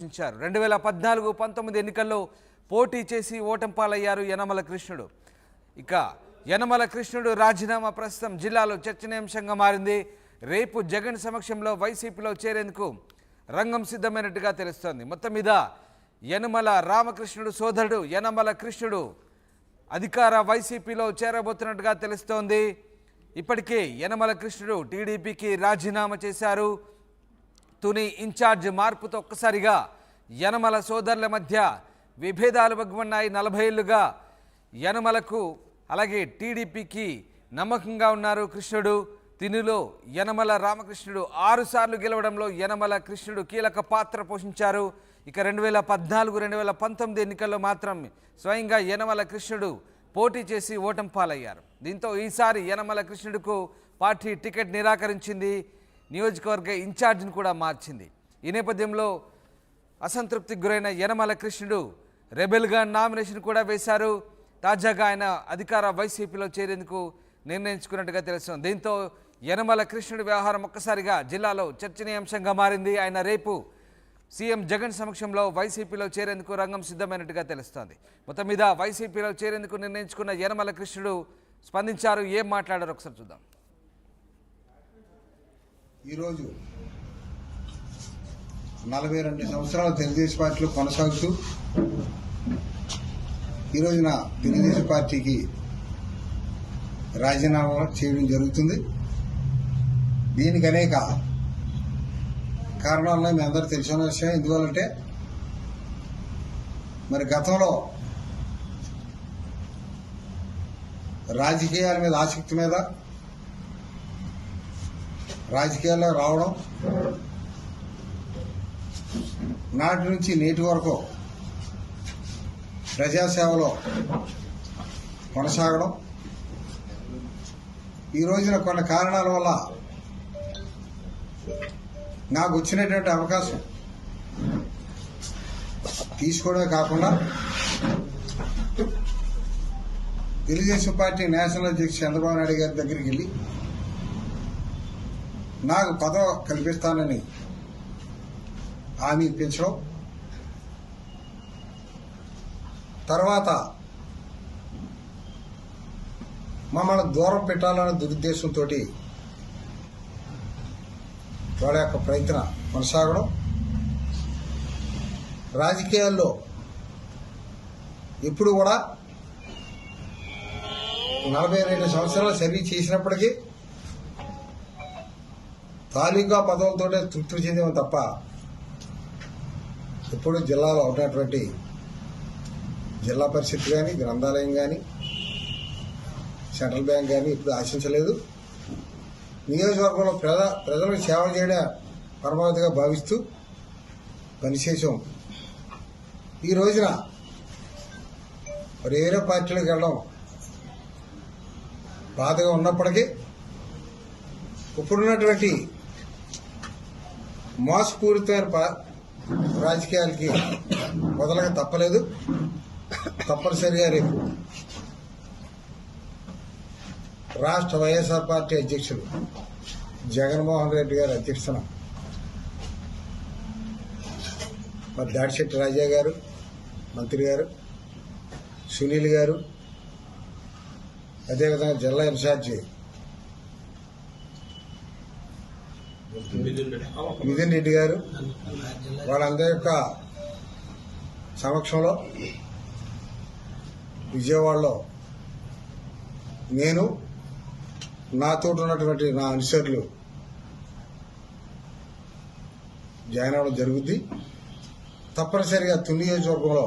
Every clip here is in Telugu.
2014-19 ఎన్నికల్లో పోటీ చేసి ఓటమి పాలయ్యారు యనమల కృష్ణుడు. ఇక యనమల కృష్ణుడు రాజీనామా ప్రస్తుతం జిల్లాలో చర్చనీయాంశంగా మారింది. రేపు జగన్ సమక్షంలో వైసీపీలో చేరేందుకు రంగం సిద్ధమైనట్టుగా తెలుస్తోంది. మొత్తం మీద యనమల రామకృష్ణుడు సోదరుడు యనమల కృష్ణుడు అధికార వైసీపీలో చేరబోతున్నట్టుగా తెలుస్తోంది. ఇప్పటికే యనమల కృష్ణుడు టీడీపీకి రాజీనామా చేశారు. తుని ఇన్ఛార్జ్ మార్పుతో ఒక్కసారిగా యనమల సోదరుల మధ్య విభేదాలు బగ్గుమన్నాయి. 40 ఏళ్లుగా యనమలకు అలాగే టీడీపీకి నమ్మకంగా ఉన్నారు కృష్ణుడు. తినులో యనమల రామకృష్ణుడు 6 సార్లు గెలవడంలో యనమల కృష్ణుడు కీలక పాత్ర పోషించారు. ఇక 2014-2019 ఎన్నికల్లో మాత్రం స్వయంగా యనమల కృష్ణుడు పోటీ చేసి ఓటమి పాలయ్యారు. దీంతో ఈసారి యనమల కృష్ణుడుకు పార్టీ టికెట్ నిరాకరించింది. నియోజకవర్గ ఇన్ఛార్జిని కూడా మార్చింది. ఈ నేపథ్యంలో అసంతృప్తికి గురైన యనమల కృష్ణుడు రెబెల్గా నామినేషన్ కూడా వేశారు. తాజాగా ఆయన అధికార వైసీపీలో చేరేందుకు నిర్ణయించుకున్నట్టుగా తెలుస్తుంది. దీంతో యనమల కృష్ణుడి వ్యవహారం ఒక్కసారిగా జిల్లాలో చర్చనీయాంశంగా మారింది. ఆయన రేపు సీఎం జగన్ సమక్షంలో వైసీపీలో చేరేందుకు రంగం సిద్ధమైనట్టుగా తెలుస్తోంది. మొత్తం మీద వైసీపీలో చేరేందుకు నిర్ణయించుకున్న యనమల కృష్ణుడు స్పందించారు. ఏం మాట్లాడారో ఒకసారి చూద్దాం. ఈరోజు 42 సంవత్సరాల తెలుగుదేశం పార్టీలో కొనసాగుతూ ఈరోజున తెలుగుదేశం పార్టీకి రాజీనామా చేయడం జరుగుతుంది. దీనికి అనేక కారణాలను మీ అందరూ తెలిసిన విషయం. ఎందువల్లంటే మరి గతంలో రాజకీయాల మీద ఆసక్తి మీద రాజకీయాల్లో రావడం, నాటి నుంచి నేటి వరకు ప్రజాసేవలో కొనసాగడం, ఈ రోజున కొన్ని కారణాల వల్ల నాకు వచ్చినటువంటి అవకాశం తీసుకోవడమే కాకుండా తెలుగుదేశం పార్టీ నేషనల్ అధ్యక్షుడు చంద్రబాబు నాయుడు గారి దగ్గరికి వెళ్ళి నాకు పదవి కల్పిస్తానని హామీ ఇప్పించడం, తర్వాత మమ్మల్ని దూరం పెట్టాలనే దురుద్దేశంతో వాళ్ళ యొక్క ప్రయత్నం కొనసాగడం, రాజకీయాల్లో ఎప్పుడు కూడా 42 సంవత్సరాలు సర్వీస్ చేసినప్పటికీ తాలూకా పదవులతోటే తృప్తి చెందాము తప్ప ఇప్పుడు జిల్లాలో ఉన్నటువంటి జిల్లా పరిషత్ కానీ, గ్రంథాలయం కానీ, సెంట్రల్ బ్యాంక్ కానీ ఇప్పుడు ఆశించలేదు. నియోజకవర్గంలో ప్రజలకు సేవ చేయడం పరమావధిగా భావిస్తూ పనిచేసాం. ఈ రోజున వేరే పార్టీలకు వెళ్ళడం బాధగా ఉన్నప్పటికీ ఇప్పుడున్నటువంటి మోసపూరితమైన రాజకీయాలకి వదలక తప్పలేదు. తప్పనిసరిగా రేపు రాష్ట్ర వైఎస్ఆర్ పార్టీ అధ్యక్షులు జగన్మోహన్ రెడ్డి గారి అధ్యక్షతన మరి దాడిశెట్టి రాజా గారు, మంత్రి గారు, సునీల్ గారు, అదేవిధంగా జిల్లా ఇన్ఛార్జి మిథున్ రెడ్డి గారు, వాళ్ళందరి యొక్క సమక్షంలో విజయవాడలో నేను, నాతో ఉన్నటువంటి నా అనుచరులు జాయిన్ అవ్వడం జరుగుద్ది. తప్పనిసరిగా తుని నియోజకవర్గంలో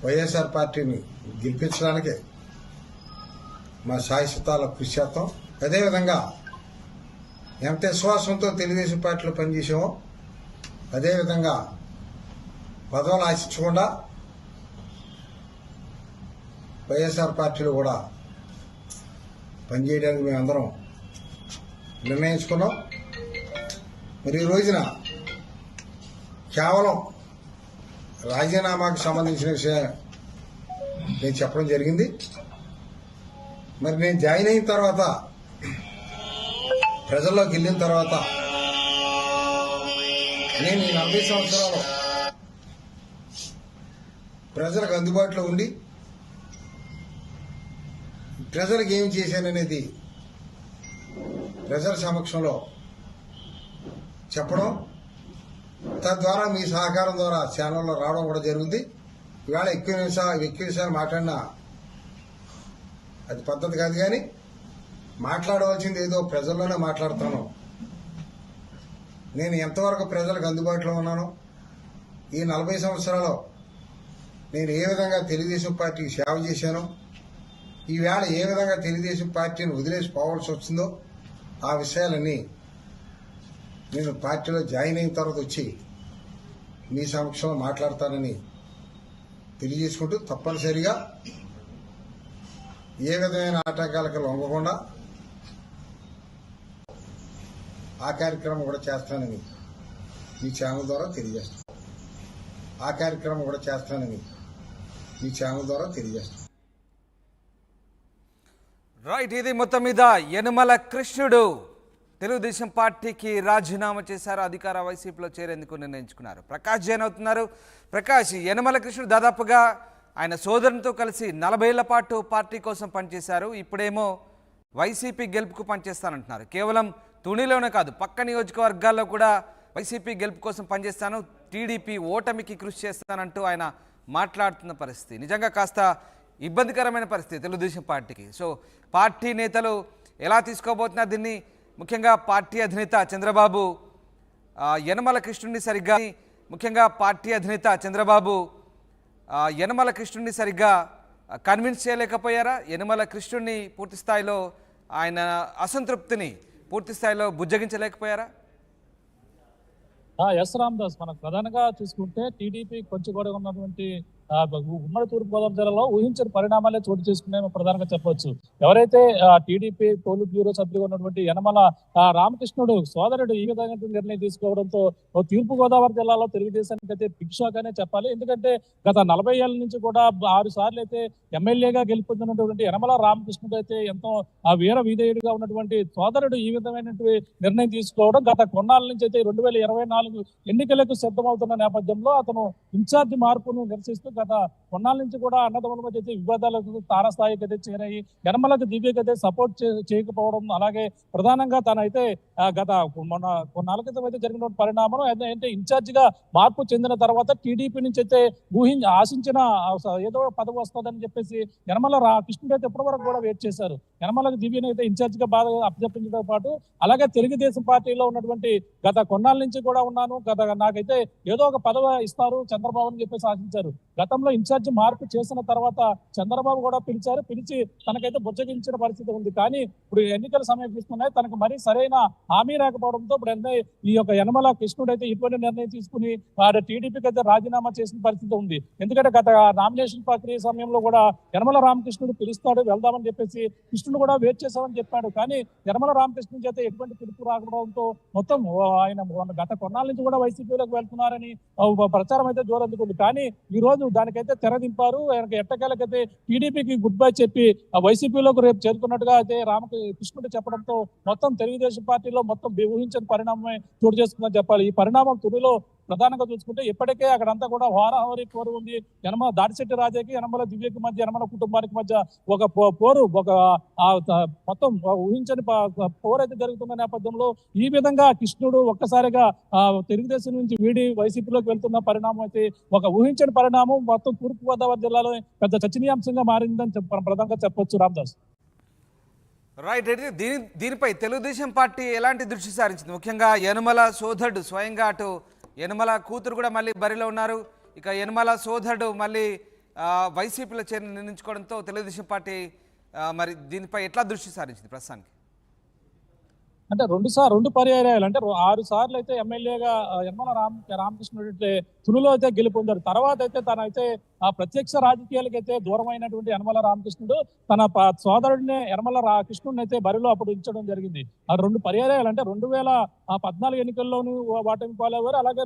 వైఎస్ఆర్ పార్టీని గెలిపించడానికే మా శాశ్వతాల కృషి చేస్తాం. అదేవిధంగా ఎంత విశ్వాసంతో తెలుగుదేశం పార్టీలో పనిచేసామో అదేవిధంగా పదవులు ఆశించకుండా వైఎస్ఆర్ పార్టీలో కూడా పనిచేయడానికి మేమందరం నిర్ణయించుకున్నాం. మరి ఈ రోజున కేవలం రాజీనామాకు సంబంధించిన విషయం నేను చెప్పడం జరిగింది. మరి నేను జాయిన్ అయిన తర్వాత ప్రజల్లోకి వెళ్ళిన తర్వాత నేను ఈ 40 సంవత్సరాలు ప్రజలకు అందుబాటులో ఉండి ప్రజలకు ఏం చేశాననేది ప్రజల సమక్షంలో చెప్పడం, తద్వారా మీ సహకారం ద్వారా ఛానల్లో రావడం కూడా జరుగుతుంది. ఇవాళ ఎక్కువ నిమిషాలు మాట్లాడినా అది పద్ధతి కాదు, కానీ మాట్లాడవలసింది ఏదో ప్రజల్లోనే మాట్లాడుతాను. నేను ఎంతవరకు ప్రజలకు అందుబాటులో ఉన్నానో, ఈ 40 సంవత్సరాలు నేను ఏ విధంగా తెలుగుదేశం పార్టీకి సేవ చేశానో, ఈవేళ ఏ విధంగా తెలుగుదేశం పార్టీని వదిలేసి పోవాల్సి వచ్చిందో, ఆ విషయాలన్నీ నేను పార్టీలో జాయిన్ అయిన తర్వాత వచ్చి మీ సమక్షంలో మాట్లాడతానని తెలియజేసుకుంటూ, తప్పనిసరిగా ఏ విధమైన ఆటంకాలకు లొంగకుండా ఆ కార్యక్రమం కూడా చేస్తానని మీ ఛానల్ ద్వారా తెలియజేస్తాను. రైట్, ఇది మొత్తం మీద యనమల కృష్ణుడు తెలుగుదేశం పార్టీకి రాజీనామా చేశారు. అధికార వైసీపీలో చేరేందుకు నిర్ణయించుకున్నారు. ప్రకాష్ జైన్ అవుతున్నారు. ప్రకాష్, యనమల కృష్ణుడు దాదాపుగా ఆయన సోదరునితో కలిసి 40 ఏళ్ల పాటు పార్టీ కోసం పనిచేశారు. ఇప్పుడేమో వైసీపీ గెలుపుకు పనిచేస్తానంటున్నారు. కేవలం తునిలోనే కాదు, పక్క నియోజకవర్గాల్లో కూడా వైసీపీ గెలుపు కోసం పనిచేస్తాను, టీడీపీ ఓటమికి కృషి చేస్తానంటూ ఆయన మాట్లాడుతున్న పరిస్థితి నిజంగా కాస్త ఇబ్బందికరమైన పరిస్థితి తెలుగుదేశం పార్టీకి. సో పార్టీ నేతలు ఎలా తీసుకోబోతున్నారు దీన్ని? ముఖ్యంగా పార్టీ అధినేత చంద్రబాబు యనమల కృష్ణుడిని సరిగ్గా కన్విన్స్ చేయలేకపోయారా? యనమల కృష్ణుడిని పూర్తి స్థాయిలో ఆయన అసంతృప్తిని పూర్తి స్థాయిలో బుజ్జగించలేకపోయారా? ఎస్ రామదాస్, మనం ప్రధానంగా చూసుకుంటే టీడీపీ కొంచెం కూడా ఉన్నటువంటి ఉమ్మడి తూర్పుగోదావరి జిల్లాలో ఊహించిన పరిణామాలే చోటు చేసుకున్నాయని ప్రధానంగా చెప్పవచ్చు. ఎవరైతే టీడీపీ పోలిట్ బ్యూరో సభ్యులుగా ఉన్నటువంటి యనమల రామకృష్ణుడు సోదరుడు ఈ విధంగా నిర్ణయం తీసుకోవడంతో తూర్పుగోదావరి జిల్లాలో తెలుగుదేశానికి అయితే బిగ్ షాక్ అనే చెప్పాలి. ఎందుకంటే గత 40 ఏళ్ల నుంచి కూడా 6 సార్లు అయితే ఎమ్మెల్యేగా గెలుపొందినటువంటి యనమల రామకృష్ణుడు అయితే ఎంతో వీర విధేయుడిగా ఉన్నటువంటి సోదరుడు ఈ విధమైనటువంటి నిర్ణయం తీసుకోవడం గత కొన్నాళ్ళ నుంచి అయితే 2024 ఎన్నికలకు సిద్ధమవుతున్న నేపథ్యంలో అతను ఇన్ఛార్జి మార్పును నిరసిస్తూ గత కొన్నాళ్ళ నుంచి కూడా అన్నదమ్ముల మధ్య అయితే వివాదాలకు తారస్థాయికి అయితే చేరాయి. యనమలకు దివ్యకి అయితే సపోర్ట్ చేయకపోవడం, అలాగే ప్రధానంగా తనైతే గత కొన్నాళ్ళ క్రితం అయితే జరిగిన పరిణామం అంటే ఇన్ఛార్జిగా మార్పు చెందిన తర్వాత టీడీపీ నుంచి అయితే ఆశించిన ఏదో పదవి వస్తుందని చెప్పేసి యనమల కృష్ణుడు అయితే ఇప్పటి వరకు కూడా వెయిట్ చేశారు. యనమలకు దివ్యని అయితే ఇన్ఛార్జిగా బాగా అప్పచెప్పించడంతో పాటు అలాగే తెలుగుదేశం పార్టీలో ఉన్నటువంటి గత కొన్నాళ్ళ నుంచి కూడా ఉన్నాను, నాకైతే ఏదో ఒక పదవి ఇస్తారు చంద్రబాబు అని చెప్పేసి ఆశించారు. గతంలో ఇన్ఛార్జి మార్పు చేసిన తర్వాత చంద్రబాబు కూడా పిలిచి తనకైతే బుజ్జగించిన పరిస్థితి ఉంది. కానీ ఇప్పుడు ఎన్నికలు సమీపిస్తున్నాయి, తనకు మరీ సరైన హామీ రాకపోవడంతో ఇప్పుడు ఈ యొక్క యనమల కృష్ణుడు అయితే ఇటువంటి నిర్ణయం తీసుకుని వాడు టీడీపీకి అయితే రాజీనామా చేసిన పరిస్థితి ఉంది. ఎందుకంటే గత నామినేషన్ ప్రక్రియ సమయంలో కూడా యనమల రామకృష్ణుడు పిలుస్తాడు వెళ్దామని చెప్పేసి కృష్ణుడు కూడా వెయిట్ చేశామని చెప్పాడు. కానీ యనమల రామకృష్ణుడి చేత ఎటువంటి పిలుపు రాకపోవడంతో మొత్తం ఆయన గత కొన్నాళ్ళ నుంచి కూడా వైసీపీలోకి వెళ్తున్నారని ప్రచారం అయితే జోరందుకుంది. కానీ ఈ రోజు దానికైతే తెరదింపారు. ఎట్టకేలకైతే టీడీపీకి గుడ్ బై చెప్పి వైసీపీలోకి రేపు చేరుతున్నట్టుగా అయితే కృష్ణుడు చెప్పడంతో మొత్తం తెలుగుదేశం పార్టీలో మొత్తం ఊహించని పరిణామమే చోటు చేసుకుందని చెప్పాలి. ఈ పరిణామం తుడిలో ప్రధానంగా చూసుకుంటే ఇప్పటికే అక్కడంతా కూడా హోరాహోరీ పోరు ఉంది. యనమల దాడిశెట్టి రాజాకి యనమల దివ్యకి మధ్య, యనమల కుటుంబానికి మధ్య ఒక పోరు, ఒక మొత్తం ఊహించని పోరు అయితే జరుగుతున్న నేపథ్యంలో ఈ విధంగా కృష్ణుడు ఒక్కసారిగా తెలుగుదేశం నుంచి వీడి వైసీపీలోకి వెళ్తున్న పరిణామం అయితే ఒక ఊహించని పరిణామం మొత్తం తూర్పుగోదావరి జిల్లాలో పెద్ద చర్చనీయాంశంగా మారిందని ప్రధానంగా చెప్పొచ్చు. రామదాస్, రైట్, అయితే దీనిపై తెలుగుదేశం పార్టీ ఎలాంటి దృష్టి సారించింది? ముఖ్యంగా యనమల సోదరుడు స్వయంగా అటు యనమల కూతురు కూడా మళ్ళీ బరిలో ఉన్నారు. ఇక యనమల సోదరుడు మళ్ళీ వైసీపీలో చేరి నిర్ణయించుకోవడంతో తెలుగుదేశం పార్టీ మరి దీనిపై ఎట్లా దృష్టి సారించింది ప్రస్తుతానికి? అంటే రెండు పర్యాయాలు అంటే 6 సార్లు అయితే ఎమ్మెల్యేగా యనమల రామకృష్ణుడు అయితే తునిలో అయితే గెలుపొందారు. తర్వాత అయితే తనైతే ప్రత్యక్ష రాజకీయాలకైతే దూరమైనటువంటి యనమల రామకృష్ణుడు తన సోదరుడిని యనమల కృష్ణుడిని అయితే బరిలో అప్పుడు ఉంచడం జరిగింది. ఆ 2 పర్యాయాలు అంటే 2014 ఎన్నికల్లోనూ ఓటమి పాలయ్యారు, అలాగే